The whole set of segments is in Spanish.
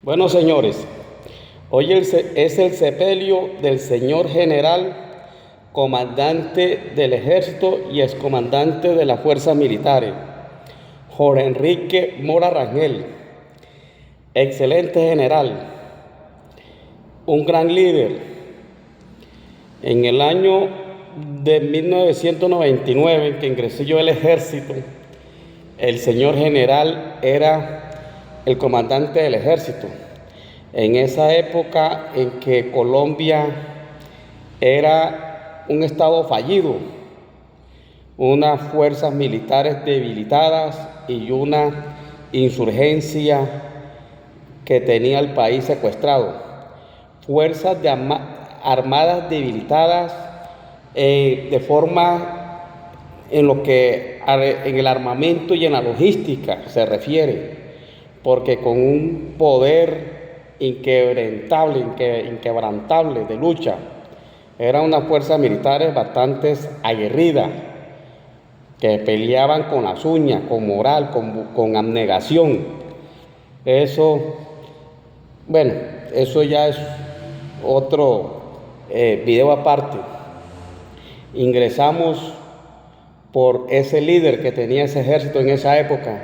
Bueno, señores, hoy es el sepelio del señor general, comandante del ejército y excomandante de las fuerzas militares, Jorge Enrique Mora Rangel. Excelente general, un gran líder. En el año de 1999, en que ingresé yo al ejército, el señor general era el comandante del ejército. En esa época en que Colombia era un estado fallido, unas fuerzas militares debilitadas y una insurgencia que tenía el país secuestrado, fuerzas armadas debilitadas de forma en lo que en el armamento y en la logística se refiere, porque con un poder inquebrantable de lucha, eran unas fuerzas militares bastante aguerridas, que peleaban con las uñas, con moral, con abnegación. Eso, bueno, eso ya es otro video aparte. Ingresamos por ese líder que tenía ese ejército en esa época,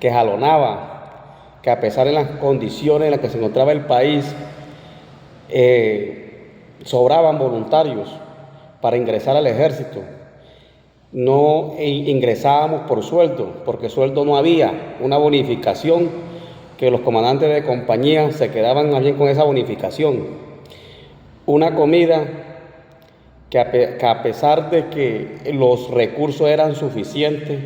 que jalonaba, que a pesar de las condiciones en las que se encontraba el país, sobraban voluntarios para ingresar al ejército. No ingresábamos por sueldo, porque sueldo no había, una bonificación que los comandantes de compañía se quedaban más bien con esa bonificación. Una comida que a pesar de que los recursos eran suficientes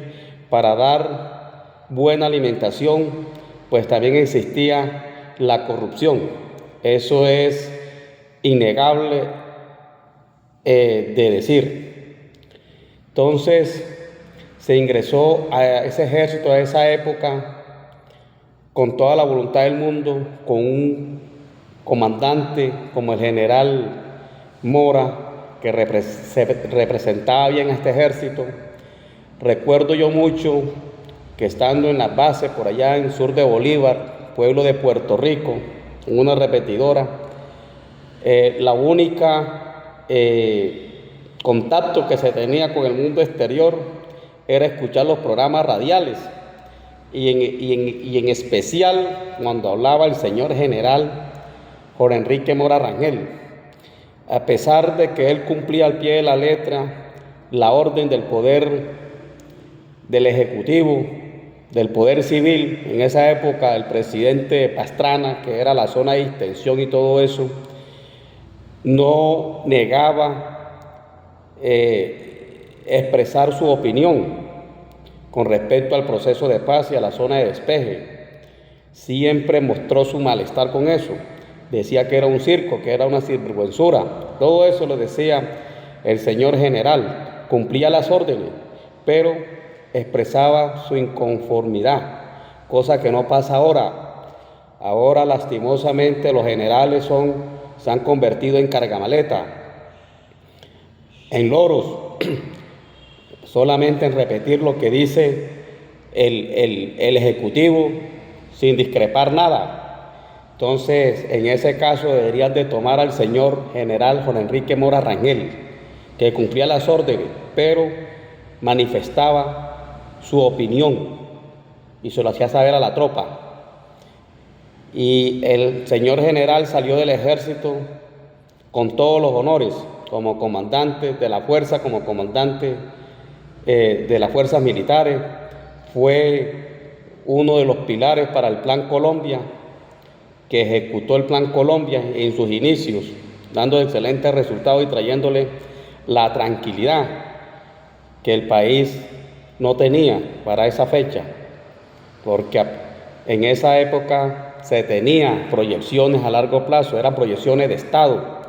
para dar buena alimentación, pues también existía la corrupción. Eso es innegable de decir. Entonces se ingresó a ese ejército a esa época con toda la voluntad del mundo, con un comandante como el general Mora, que representaba bien a este ejército. Recuerdo yo mucho que estando en las bases por allá en sur de Bolívar, pueblo de Puerto Rico, en una repetidora, la única contacto que se tenía con el mundo exterior era escuchar los programas radiales y en especial cuando hablaba el señor general Jorge Enrique Mora Rangel. A pesar de que él cumplía al pie de la letra la orden del poder del ejecutivo, del poder civil, en esa época el presidente Pastrana, que era la zona de distensión y todo eso, no negaba expresar su opinión con respecto al proceso de paz y a la zona de despeje. Siempre mostró su malestar con eso. Decía que era un circo, que era una sinvergüenzura. Todo eso lo decía el señor general. Cumplía las órdenes, pero expresaba su inconformidad, cosa que no pasa ahora. Ahora, lastimosamente, los generales se han convertido en cargamaleta, en loros, solamente en repetir lo que dice el ejecutivo sin discrepar nada. Entonces, en ese caso deberían de tomar al señor general Jorge Enrique Mora Rangel, que cumplía las órdenes, pero manifestaba su opinión y se lo hacía saber a la tropa. Y el señor general salió del ejército con todos los honores, como comandante de la fuerza, como comandante de las fuerzas militares. Fue uno de los pilares para el Plan Colombia, que ejecutó el Plan Colombia en sus inicios, dando excelentes resultados y trayéndole la tranquilidad que el país no tenía para esa fecha, porque en esa época se tenía proyecciones a largo plazo, eran proyecciones de Estado,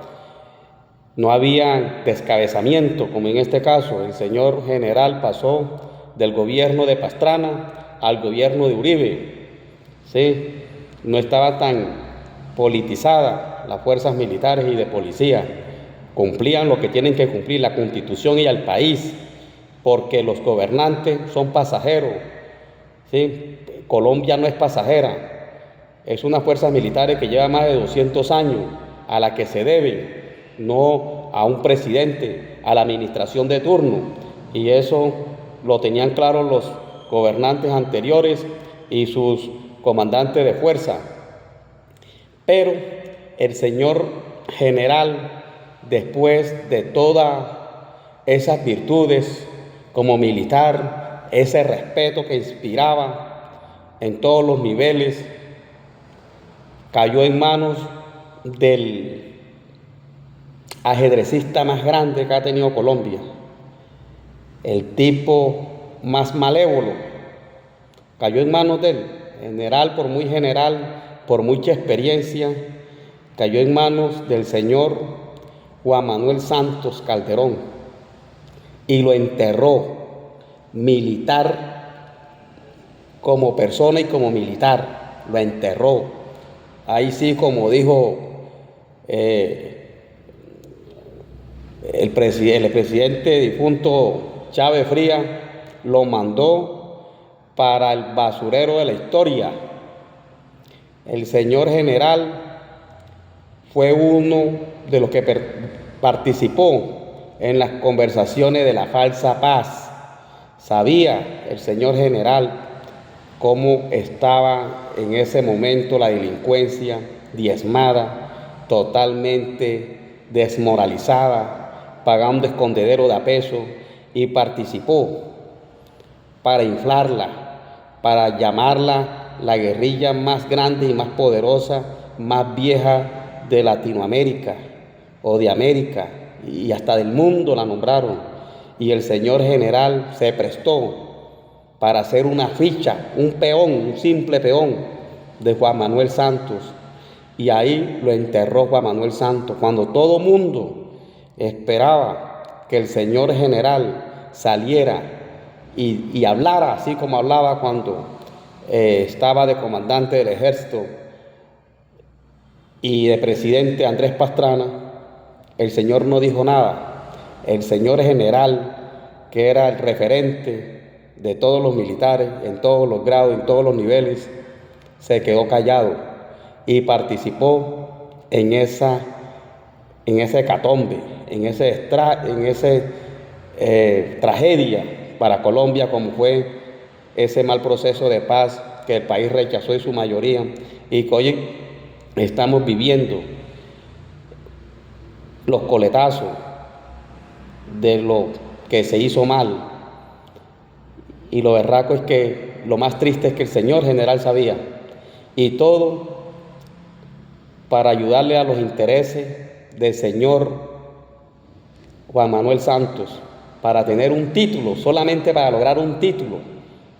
no había descabezamiento, como en este caso. El señor general pasó del gobierno de Pastrana al gobierno de Uribe, ¿sí? No estaba tan politizada las fuerzas militares y de policía, cumplían lo que tienen que cumplir, la Constitución y al país, porque los gobernantes son pasajeros, ¿sí? Colombia no es pasajera, Es una fuerza militar que lleva más de 200 años, a la que se debe, no a un presidente, a la administración de turno. Y eso lo tenían claro los gobernantes anteriores y sus comandantes de fuerza. Pero el señor general, después de todas esas virtudes como militar, ese respeto que inspiraba en todos los niveles, cayó en manos del ajedrecista más grande que ha tenido Colombia, el tipo más malévolo, cayó en manos del general, por mucha experiencia, cayó en manos del señor Juan Manuel Santos Calderón y lo enterró, militar como persona y como militar, lo enterró. Ahí sí, como dijo el presidente difunto Chávez Frías, lo mandó para el basurero de la historia. El señor general fue uno de los que participó en las conversaciones de la falsa paz. Sabía el señor general cómo estaba en ese momento la delincuencia diezmada, totalmente desmoralizada, pagando escondedero de a peso, y participó para inflarla, para llamarla la guerrilla más grande y más poderosa, más vieja de Latinoamérica o de América, y hasta del mundo la nombraron. Y el señor general se prestó para hacer una ficha, un peón, un simple peón de Juan Manuel Santos. Y ahí lo enterró Juan Manuel Santos, cuando todo mundo esperaba que el señor general saliera y hablara así como hablaba cuando estaba de comandante del ejército y de presidente Andrés Pastrana. El señor no dijo nada. El señor general, que era el referente de todos los militares, en todos los grados, en todos los niveles, se quedó callado y participó en ese hecatombe, en ese tragedia para Colombia, como fue ese mal proceso de paz que el país rechazó en su mayoría y que hoy estamos viviendo los coletazos de lo que se hizo mal. Y lo berraco es que, lo más triste es que el señor general sabía, y todo para ayudarle a los intereses del señor Juan Manuel Santos, para tener un título, solamente para lograr un título,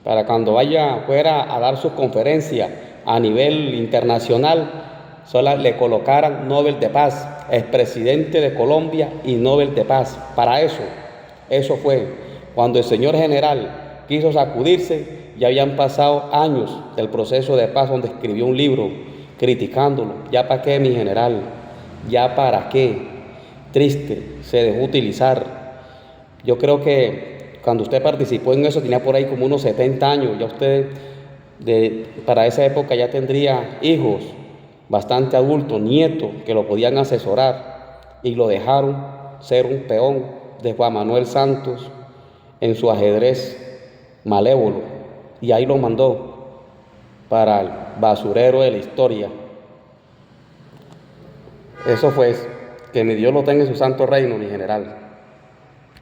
para cuando fuera a dar sus conferencias a nivel internacional, solo le colocaran Nobel de Paz, expresidente de Colombia y Nobel de Paz. Para eso fue. Cuando el señor general quiso sacudirse, ya habían pasado años del proceso de paz, donde escribió un libro criticándolo. ¿Ya para qué, mi general? ¿Ya para qué? Triste, se dejó utilizar. Yo creo que cuando usted participó en eso tenía por ahí como unos 70 años, ya usted para esa época ya tendría hijos bastante adultos, nietos que lo podían asesorar, y lo dejaron ser un peón de Juan Manuel Santos en su ajedrez malévolo, y ahí lo mandó para el basurero de la historia. Eso fue, que mi Dios lo tenga en su santo reino, mi general.